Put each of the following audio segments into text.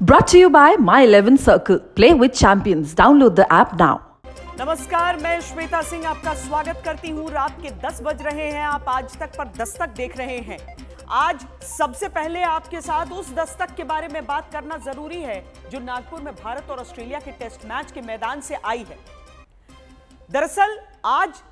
Brought to you by My 11 Circle. Play with champions. Download the app now. नमस्कार, मैं श्वेता सिंह आपका स्वागत करती हूं। रात के 10 बज रहे हैं। आप आज तक पर दस्तक देख रहे हैं। आज सबसे पहले आपके साथ उस दस्तक के बारे में बात करना जरूरी है जो नागपुर में भारत और ऑस्ट्रेलिया के टेस्ट मैच के मैदान से आई है। दरअसल आज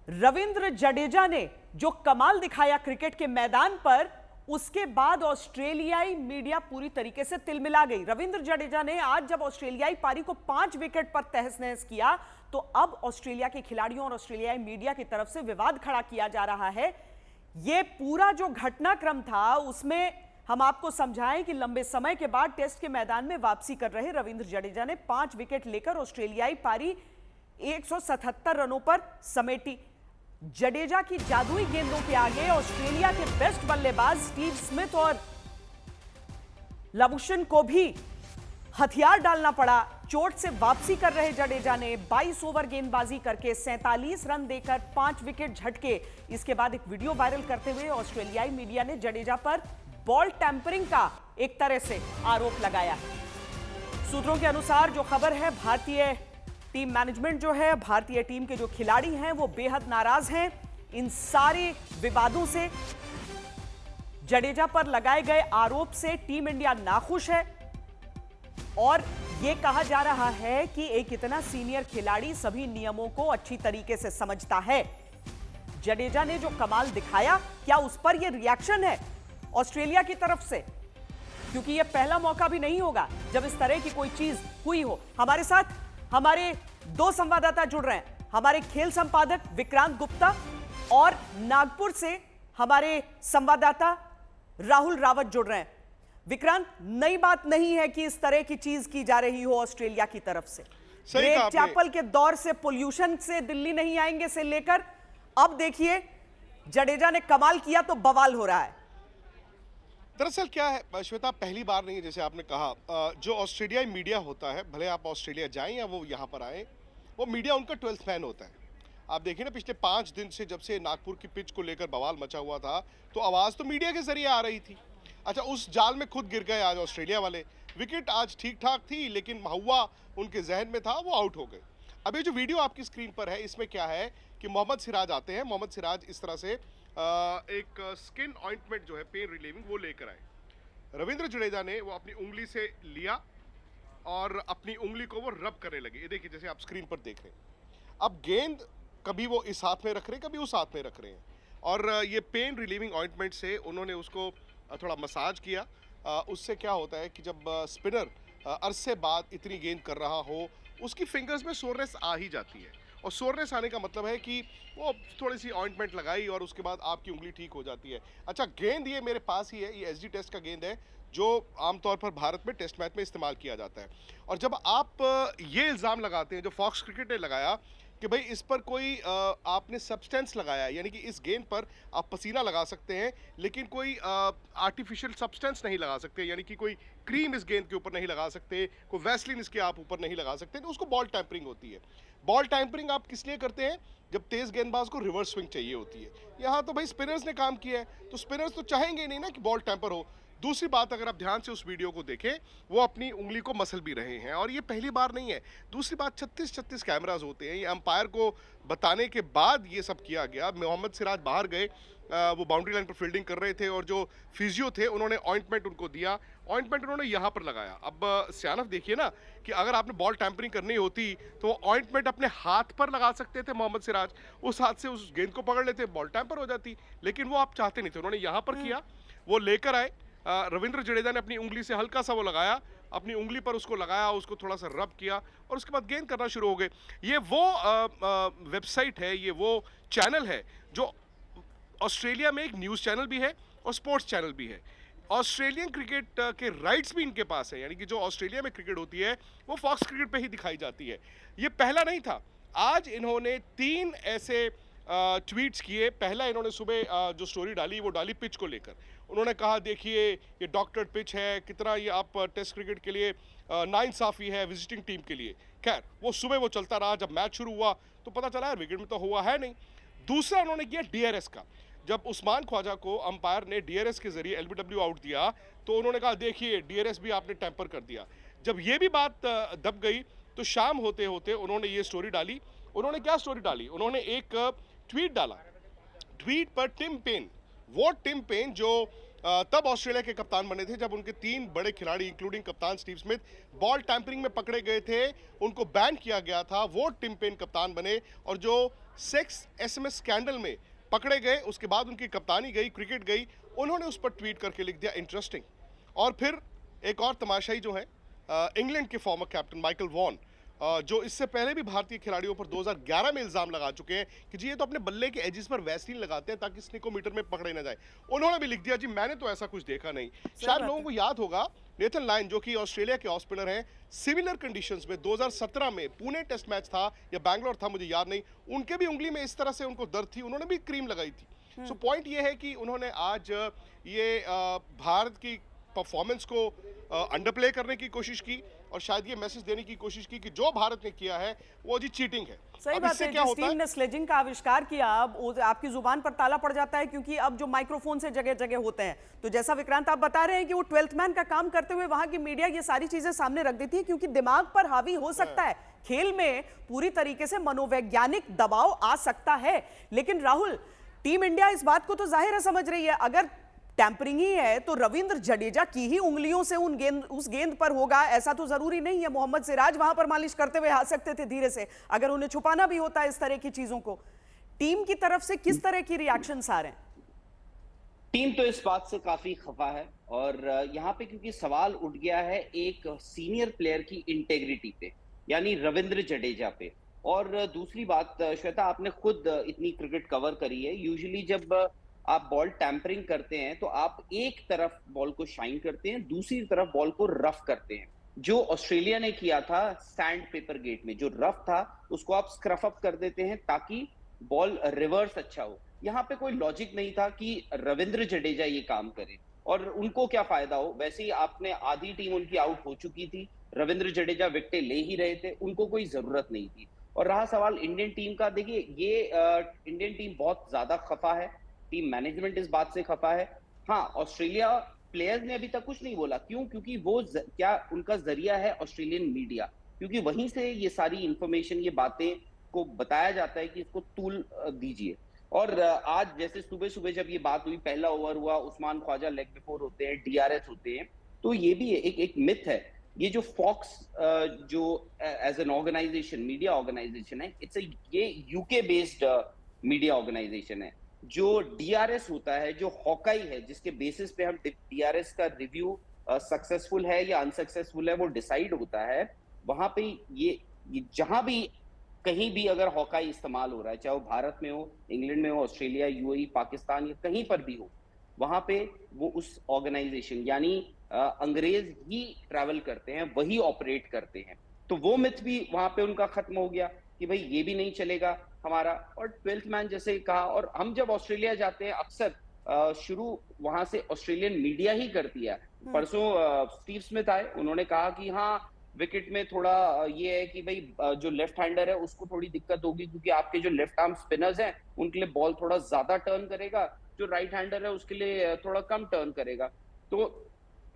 रविंद्र जडेजा ने जो कमाल दिखाया क्रिकेट के मैदान पर, उसके बाद ऑस्ट्रेलियाई मीडिया पूरी तरीके से तिलमिला गई। रविंद्र जडेजा ने आज जब ऑस्ट्रेलियाई पारी को 5 विकेट पर तहस नहस किया तो अब ऑस्ट्रेलिया के खिलाड़ियों और ऑस्ट्रेलियाई मीडिया की तरफ से विवाद खड़ा किया जा रहा है। यह पूरा जो घटनाक्रम था उसमें हम आपको समझाएं कि लंबे समय के बाद टेस्ट के मैदान में वापसी कर रहे रविंद्र जडेजा ने 5 विकेट लेकर ऑस्ट्रेलियाई पारी 177 रनों पर समेटी। जडेजा की जादुई गेंदों के आगे ऑस्ट्रेलिया के बेस्ट बल्लेबाज स्टीव स्मिथ और लबुशन को भी हथियार डालना पड़ा। चोट से वापसी कर रहे जडेजा ने 22 ओवर गेंदबाजी करके 47 रन देकर 5 विकेट झटके। इसके बाद एक वीडियो वायरल करते हुए ऑस्ट्रेलियाई मीडिया ने जडेजा पर बॉल टैंपरिंग का एक तरह से आरोप लगाया। सूत्रों के अनुसार जो खबर है, भारतीय टीम मैनेजमेंट जो है, भारतीय टीम के जो खिलाड़ी हैं वो बेहद नाराज हैं इन सारे विवादों से। जडेजा पर लगाए गए आरोप से टीम इंडिया नाखुश है और यह कहा जा रहा है कि एक इतना सीनियर खिलाड़ी सभी नियमों को अच्छी तरीके से समझता है। जडेजा ने जो कमाल दिखाया, क्या उस पर यह रिएक्शन है ऑस्ट्रेलिया की तरफ से? क्योंकि यह पहला मौका भी नहीं होगा जब इस तरह की कोई चीज हुई हो। हमारे साथ हमारे 2 संवाददाता जुड़ रहे हैं, हमारे खेल संपादक विक्रांत गुप्ता और नागपुर से हमारे संवाददाता राहुल रावत जुड़ रहे हैं। विक्रांत, नई बात नहीं है कि इस तरह की चीज की जा रही हो ऑस्ट्रेलिया की तरफ से। ग्रेग चैपल के दौर से पोल्यूशन से दिल्ली नहीं आएंगे से लेकर अब देखिए जडेजा ने कमाल किया तो बवाल हो रहा है। दरअसल क्या है श्वेता, पहली बार नहीं है जैसे आपने कहा। जो ऑस्ट्रेलियाई मीडिया होता है, भले आप ऑस्ट्रेलिया जाएं या वो यहाँ पर आए, वो मीडिया उनका 12th मैन होता है। आप देखिए ना, पिछले 5 दिन से जब से नागपुर की पिच को लेकर बवाल मचा हुआ था तो आवाज़ तो मीडिया के जरिए आ रही थी। अच्छा, उस जाल में खुद गिर गए आज ऑस्ट्रेलिया वाले। विकेट आज ठीक ठाक थी लेकिन महुआ उनके जहन में था, वो आउट हो गए। अब ये जो वीडियो आपकी स्क्रीन पर है, इसमें क्या है कि मोहम्मद सिराज आते हैं। मोहम्मद सिराज इस तरह से एक स्किन ऑइंटमेंट जो है पेन रिलीविंग वो लेकर आए। रविंद्र जडेजा ने वो अपनी उंगली से लिया और अपनी उंगली को वो रब करने लगे। ये देखिए जैसे आप स्क्रीन पर देख रहे हैं। अब गेंद कभी वो इस हाथ में रख रहे हैं, कभी उस हाथ में रख रहे हैं और ये पेन रिलीविंग ऑइंटमेंट से उन्होंने उसको थोड़ा मसाज किया। उससे क्या होता है कि जब स्पिनर अरसे बाद इतनी गेंद कर रहा हो, उसकी फिंगर्स में सोरनेस आ ही जाती है और सोरनेस आने का मतलब है कि वो थोड़ी सी ऑइंटमेंट लगाई और उसके बाद आपकी उंगली ठीक हो जाती है। अच्छा, गेंद ये मेरे पास ही है, ये एसजी टेस्ट का गेंद है जो आमतौर पर भारत में टेस्ट मैच में इस्तेमाल किया जाता है। और जब आप ये इल्ज़ाम लगाते हैं जो फॉक्स क्रिकेट ने लगाया कि भाई इस पर कोई आपने सब्सटेंस लगाया, यानी कि इस गेंद पर आप पसीना लगा सकते हैं लेकिन कोई आर्टिफिशियल सब्सटेंस नहीं लगा सकते, यानी कि कोई क्रीम इस गेंद के ऊपर नहीं लगा सकते, कोई वैसलीन इसके आप ऊपर नहीं लगा सकते, तो उसको बॉल टैंपरिंग होती है। बॉल टैंपरिंग आप किस लिए करते हैं? जब तेज गेंदबाज को रिवर्स स्विंग चाहिए होती है। यहाँ तो भाई स्पिनर्स ने काम किया है, तो स्पिनर्स तो चाहेंगे नहीं ना कि बॉल टैंपर हो। दूसरी बात, अगर आप ध्यान से उस वीडियो को देखें, वो अपनी उंगली को मसल भी रहे हैं और ये पहली बार नहीं है। दूसरी बात, 36 कैमरास होते हैं, ये अंपायर को बताने के बाद ये सब किया गया। मोहम्मद सिराज बाहर गए, वो बाउंड्री लाइन पर फील्डिंग कर रहे थे और जो फिजियो थे उन्होंने ऑइंटमेंट उनको दिया। ऑइंटमेंट उन्होंने यहाँ पर लगाया। अब सियानफ देखिए ना कि अगर आपने बॉल टैंपरिंग करनी होती तो ऑइंटमेंट अपने हाथ पर लगा सकते थे मोहम्मद सिराज, उस हाथ से उस गेंद को पकड़ लेते, बॉल टैंपर हो जाती, लेकिन वो आप चाहते नहीं थे। उन्होंने यहाँ पर किया, वो लेकर आए। रविंद्र जडेजा ने अपनी उंगली से हल्का सा वो लगाया, अपनी उंगली पर उसको लगाया, उसको थोड़ा सा रब किया और उसके बाद गेंद करना शुरू हो गए। ये वो वेबसाइट है, ये वो चैनल है जो ऑस्ट्रेलिया में एक न्यूज़ चैनल भी है और स्पोर्ट्स चैनल भी है। ऑस्ट्रेलियन क्रिकेट के राइट्स भी इनके पास है, यानी कि जो ऑस्ट्रेलिया में क्रिकेट होती है वो फॉक्स क्रिकेट पे ही दिखाई जाती है। ये पहला नहीं था, आज इन्होंने 3 ऐसे ट्वीट्स किए। पहला इन्होंने सुबह जो स्टोरी डाली वो डाली पिच को लेकर। उन्होंने कहा देखिए ये डॉक्टर्ड पिच है, कितना ये आप टेस्ट क्रिकेट के लिए नाइंसाफ़ी है विजिटिंग टीम के लिए। खैर वो सुबह वो चलता रहा, जब मैच शुरू हुआ तो पता चला यार विकेट में तो हुआ है नहीं। दूसरा उन्होंने किया डीआरएस का। जब उस्मान ख्वाजा को अंपायर ने डीआरएस के जरिए एलबीडब्ल्यू आउट दिया तो उन्होंने कहा देखिए डीआरएस भी आपने टेम्पर कर दिया। जब ये भी बात दब गई तो शाम होते होते उन्होंने ये स्टोरी डाली। उन्होंने क्या स्टोरी डाली? उन्होंने एक ट्वीट डाला। ट्वीट पर टिम पेन, वो टिम पेन जो तब ऑस्ट्रेलिया के कप्तान बने थे जब उनके 3 बड़े खिलाड़ी इंक्लूडिंग कप्तान स्टीव स्मिथ बॉल टैंपरिंग में पकड़े गए थे, उनको बैन किया गया था, वो टिम पेन कप्तान बने। और जो सेक्स एसएमएस स्कैंडल में पकड़े गए उसके बाद उनकी कप्तानी गई, क्रिकेट गई, उन्होंने उस पर ट्वीट करके लिख दिया इंटरेस्टिंग। और फिर एक और तमाशाई जो है इंग्लैंड के फॉर्मर कैप्टन माइकल वॉन, जो इससे पहले भी भारतीय खिलाड़ियों पर 2011 में इल्जाम लगा चुके हैं कि जी ये तो अपने बल्ले के एजिस पर वैसलीन लगाते हैं ताकि स्निकोमीटर में पकड़े ना जाए, उन्होंने भी लिख दिया जी मैंने तो ऐसा कुछ देखा नहीं। शायद लोगों को याद होगा नेथन लायन जो कि ऑस्ट्रेलिया के ऑफ स्पिनर हैं, सिमिलर कंडीशंस में 2017 में पुणे टेस्ट मैच था या बैंगलोर था मुझे याद नहीं, उनके भी उंगली में इस तरह से उनको दर्द थी, उन्होंने भी क्रीम लगाई थी। सो पॉइंट ये है कि उन्होंने आज ये भारत की परफॉर्मेंस को अंडरप्ले करने की कोशिश की और शायद ये मैसेज देने की कोशिश की कि जो भारत ने किया है वो जी चीटिंग है। सही बात है, जिस टीम ने स्लेजिंग का आविष्कार किया अब आपकी जुबान पर ताला पड़ जाता है क्योंकि अब जो माइक्रोफोन से जगह जगह होते हैं, तो जैसा विक्रांत आप बता रहे हैं कि वो 12th मैन का काम करते हुए वहां की मीडिया ये सारी चीजें सामने रख देती है क्योंकि दिमाग पर हावी हो सकता है, खेल में पूरी तरीके से मनोवैज्ञानिक दबाव आ सकता है। लेकिन राहुल, टीम इंडिया इस बात को तो जाहिर है समझ रही है, अगर टैंपरिंग ही है तो रविंद्र जडेजा की ही उंगलियों से उस गेंद पर होगा, ऐसा तो जरूरी नहीं है। मोहम्मद सिराज वहां पर मालिश करते हुए आ सकते थे धीरे से, अगर उन्हें छुपाना भी होता है इस तरह की चीजों को। टीम की तरफ से किस तरह की रिएक्शंस आ रहे हैं? टीम तो इस बात से काफी खफा है और यहाँ पे क्योंकि सवाल उठ गया है एक सीनियर प्लेयर की इंटेग्रिटी पे, यानी रविंद्र जडेजा पे। और दूसरी बात श्वेता, आपने खुद इतनी क्रिकेट कवर करी है, यूजुअली जब आप बॉल टैंपरिंग करते हैं तो आप एक तरफ बॉल को शाइन करते हैं, दूसरी तरफ बॉल को रफ करते हैं। जो ऑस्ट्रेलिया ने किया था सैंड पेपर गेट में, जो रफ था उसको आप स्क्रफ अप कर देते हैं ताकि बॉल रिवर्स अच्छा हो। यहाँ पे कोई लॉजिक नहीं था कि रविंद्र जडेजा ये काम करे और उनको क्या फायदा हो। वैसे ही आपने आधी टीम उनकी आउट हो चुकी थी, रविंद्र जडेजा विकेटें ले ही रहे थे, उनको कोई जरूरत नहीं थी। और रहा सवाल इंडियन टीम का, देखिए ये इंडियन टीम बहुत ज्यादा खफा है, टीम मैनेजमेंट इस बात से खफा है। हाँ, ऑस्ट्रेलिया प्लेयर्स ने अभी तक कुछ नहीं बोला, क्यों? क्योंकि वो क्या उनका जरिया है ऑस्ट्रेलियन मीडिया, क्योंकि वहीं से ये सारी इंफॉर्मेशन, ये बातें को बताया जाता है कि इसको तूल दीजिए। और आज जैसे सुबह सुबह जब ये बात हुई, पहला ओवर हुआ, उस्मान ख्वाजा लेग बिफोर होते हैं, डीआरएस होते हैं, तो ये भी एक मिथ है। ये जो फॉक्स जो as an organisation, media organisation है, ये यूके बेस्ड मीडिया ऑर्गेनाइजेशन है। जो डीआरएस होता है, जो हॉकाई है, जिसके बेसिस पे हम डीआरएस का रिव्यू सक्सेसफुल है या अनसक्सेसफुल है वो डिसाइड होता है, वहां पे ये जहां भी कहीं भी अगर हॉकाई इस्तेमाल हो रहा है, चाहे वो भारत में हो, इंग्लैंड में हो, ऑस्ट्रेलिया, यूएई, पाकिस्तान या कहीं पर भी हो, वहां पे वो उस ऑर्गेनाइजेशन यानी अंग्रेज ही ट्रैवल करते हैं, वही ऑपरेट करते हैं। तो वो मिथ भी वहां पे उनका खत्म हो गया कि भाई ये भी नहीं चलेगा हमारा। और 12th मैन जैसे कहा, और हम जब ऑस्ट्रेलिया जाते हैं अक्सर शुरू वहां से ऑस्ट्रेलियन मीडिया ही करती है। परसों स्टीव स्मिथ आए, उन्होंने कहा कि हाँ विकेट में थोड़ा ये है कि भाई जो लेफ्ट हैंडर है उसको थोड़ी दिक्कत होगी क्योंकि आपके जो लेफ्ट आर्म स्पिनर्स हैं उनके लिए बॉल थोड़ा ज्यादा टर्न करेगा, जो राइट हैंडर है उसके लिए थोड़ा कम टर्न करेगा। तो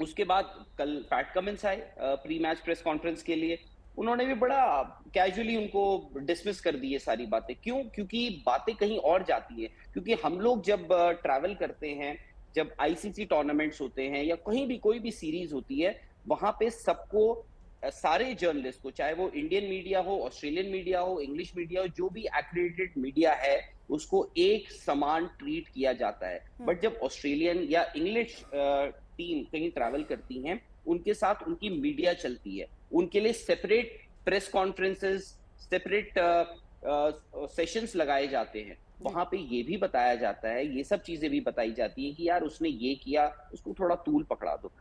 उसके बाद कल पैट कमिंस आए प्री मैच प्रेस कॉन्फ्रेंस के लिए, उन्होंने भी बड़ा कैजुअली उनको डिसमिस कर दी ये सारी बातें। क्यों? क्योंकि बातें कहीं और जाती है। क्योंकि हम लोग जब ट्रैवल करते हैं, जब आईसीसी टूर्नामेंट्स होते हैं या कहीं भी कोई भी सीरीज होती है, वहां पे सबको, सारे जर्नलिस्ट को, चाहे वो इंडियन मीडिया हो, ऑस्ट्रेलियन मीडिया हो, इंग्लिश मीडिया हो, जो भी एक्रेडिटेड मीडिया है, उसको एक समान ट्रीट किया जाता है। बट जब ऑस्ट्रेलियन या इंग्लिश टीम कहीं ट्रैवल करती हैं, उनके साथ उनकी मीडिया चलती है, उनके लिए separate press conferences, separate sessions लगाए जाते हैं। वहां पे ये भी बताया जाता है, ये सब चीजें भी बताई जाती है कि यार उसने ये किया, उसको थोड़ा तूल पकड़ा दो।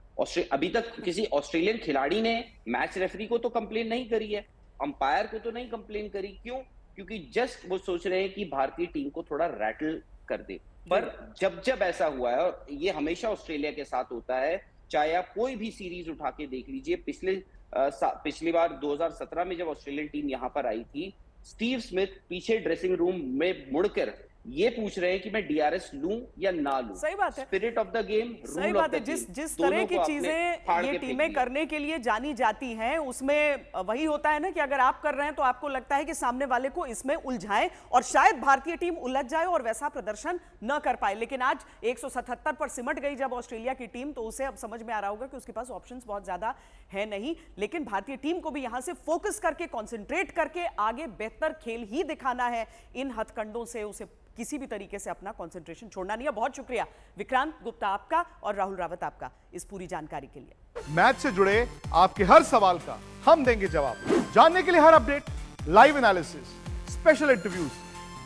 अभी तक किसी ऑस्ट्रेलियन खिलाड़ी ने मैच रेफरी को तो कंप्लेन नहीं करी है, अंपायर को तो नहीं कंप्लेन करी। क्यों? क्योंकि जस्ट वो सोच रहे हैं कि भारतीय टीम को थोड़ा रैटल कर दे। पर जब जब ऐसा हुआ है, और ये हमेशा ऑस्ट्रेलिया के साथ होता है, चाहे आप कोई भी सीरीज उठा के देख लीजिए, पिछली बार 2017 में जब ऑस्ट्रेलियन टीम यहाँ पर आई थी, स्टीव स्मिथ पीछे ड्रेसिंग रूम में मुड़कर ये पूछ रहे हैं कि मैं डीआरएस लूं या ना लूं। सही बात है। स्पिरिट ऑफ द गेम, सही बात है। जिस तरह की चीजें ये टीमें करने के लिए जानी जाती हैं, उसमें वही होता है ना कि अगर आप कर रहे हैं तो आपको लगता है कि सामने वाले को इसमें उलझाएं और शायद भारतीय टीम उलझ जाए और वैसा प्रदर्शन न कर पाए। लेकिन आज 177 पर सिमट गई जब ऑस्ट्रेलिया की टीम, तो उसे अब समझ में आ रहा होगा कि उसके पास ऑप्शंस बहुत ज्यादा है नहीं। लेकिन भारतीय टीम को भी यहां से फोकस करके, कंसंट्रेट करके आगे बेहतर खेल ही दिखाना है। इन हथकंडों से उसे किसी भी तरीके से अपना कंसंट्रेशन छोड़ना नहीं है। बहुत शुक्रिया विक्रांत गुप्ता आपका और राहुल रावत आपका इस पूरी जानकारी के लिए। मैच से जुड़े आपके हर सवाल का हम देंगे जवाब। जानने के लिए हर update, live analysis, special interviews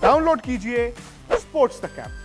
download कीजिए स्पोर्ट्स तक ऐप।